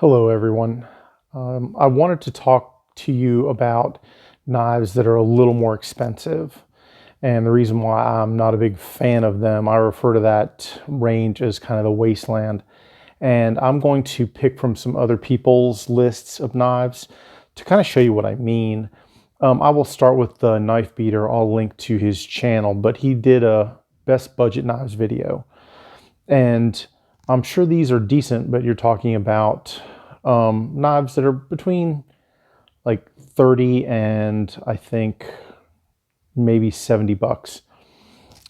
Hello, everyone. I wanted to talk to you about knives that are a little more expensive. And the reason why I'm not a big fan of them, I refer to that range as kind of the wasteland. And I'm going to pick from some other people's lists of knives to kind of show you what I mean. I will start with the knife beater. I'll link to his channel, but he did a best budget knives video. And I'm sure these are decent, but you're talking about knives that are between like 30 and I think maybe 70 bucks.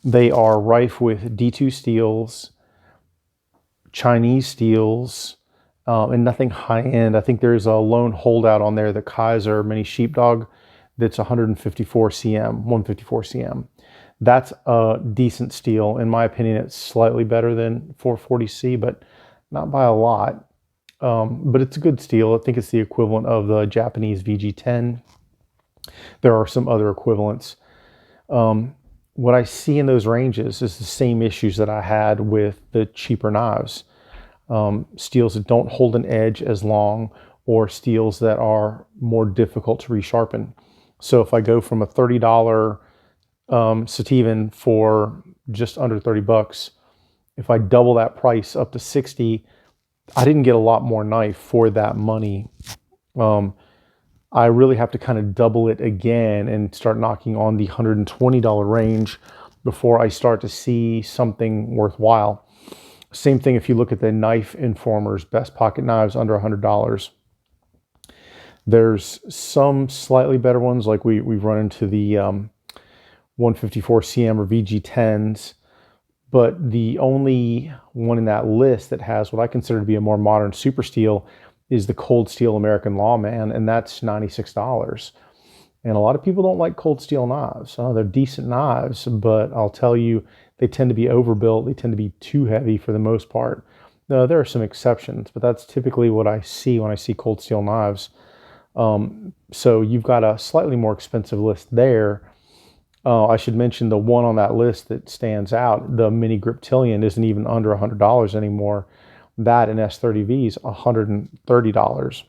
They are rife with D2 steels, Chinese steels, and nothing high end. I think there's a lone holdout on there, the Kaiser mini Sheepdog, that's 154 cm, 154 cm. That's a decent steel. In my opinion, it's slightly better than 440C, but not by a lot. But it's a good steel. I think it's the equivalent of the Japanese VG10. There are some other equivalents. What I see in those ranges is the same issues that I had with the cheaper knives. Steels that don't hold an edge as long, or steels that are more difficult to resharpen. So if I go from a $30 Sativan for just under 30 bucks, if I double that price up to 60, I didn't get a lot more knife for that money. I really have to kind of double it again and start knocking on the $120 range before I start to see something worthwhile. Same thing if you look at the Knife Informer's best pocket knives under $100. There's some slightly better ones, like we've run into the 154 cm or VG10s, but the only one in that list that has what I consider to be a more modern super steel is the Cold Steel American Lawman, and that's $96. And a lot of people don't like cold steel knives. They're decent knives, but I'll tell you, they tend to be overbuilt. They tend to be too heavy for the most part. Now, there are some exceptions, but that's typically what I see when I see cold steel knives. So you've got a slightly more expensive list there. I should mention the one on that list that stands out, the Mini Griptilian, isn't even under $100 anymore. That in S30V is $130.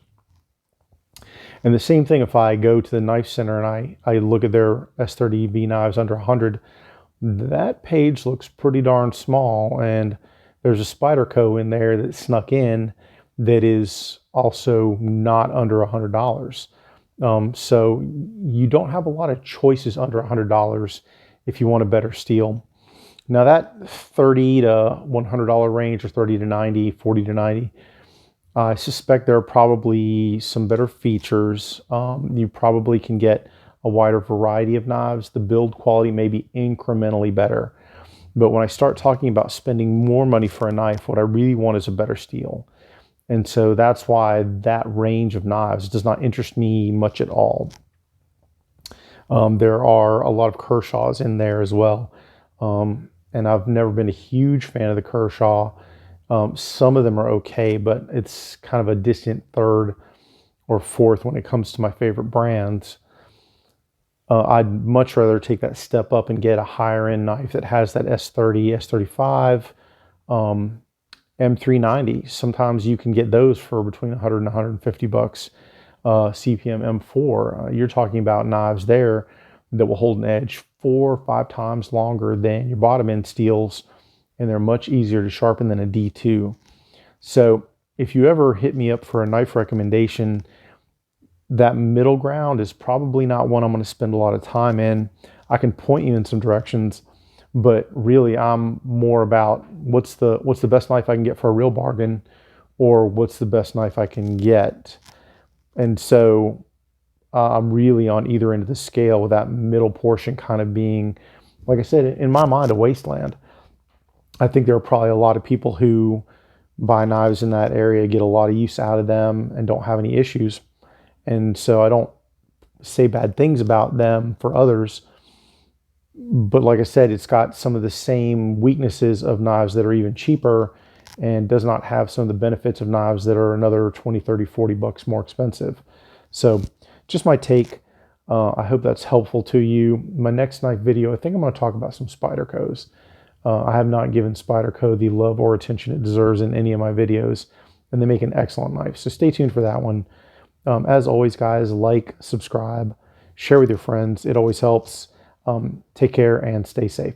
And the same thing if I go to the Knifecenter and I look at their S30V knives under 100, that page looks pretty darn small, and there's a Spyderco in there that snuck in that is also not under $100. So you don't have a lot of choices under $100 if you want a better steel. Now that $30 to $100 range, or 30 to 90, 40 to 90, I suspect there are probably some better features. You probably can get a wider variety of knives. The build quality may be incrementally better. But when I start talking about spending more money for a knife, what I really want is a better steel. And so that's why that range of knives does not interest me much at all. There are a lot of Kershaws in there as well. And I've never been a huge fan of the Kershaw. Some of them are okay, but it's kind of a distant third or fourth when it comes to my favorite brands. I'd much rather take that step up and get a higher end knife that has that S30, S35, M390. Sometimes you can get those for between 100 and 150 bucks. CPM M4. You're talking about knives there that will hold an edge 4 or 5 times longer than your bottom end steels, and they're much easier to sharpen than a D2. So if you ever hit me up for a knife recommendation, that middle ground is probably not one I'm going to spend a lot of time in. I can point you in some directions, but really I'm more about what's the best knife I can get for a real bargain, or what's the best knife I can get. And so I'm really on either end of the scale, with that middle portion kind of being, like I said, in my mind, a wasteland. I think there are probably a lot of people who buy knives in that area, get a lot of use out of them, and don't have any issues. And so I don't say bad things about them for others. But like I said, it's got some of the same weaknesses of knives that are even cheaper, and does not have some of the benefits of knives that are another 20, 30, 40 bucks more expensive. So just my take. I hope that's helpful to you. My next knife video, I think I'm going to talk about some Spydercos. I have not given Spyderco the love or attention it deserves in any of my videos. and they make an excellent knife. So stay tuned for that one. As always, guys, like, subscribe, share with your friends. It always helps. Take care and stay safe.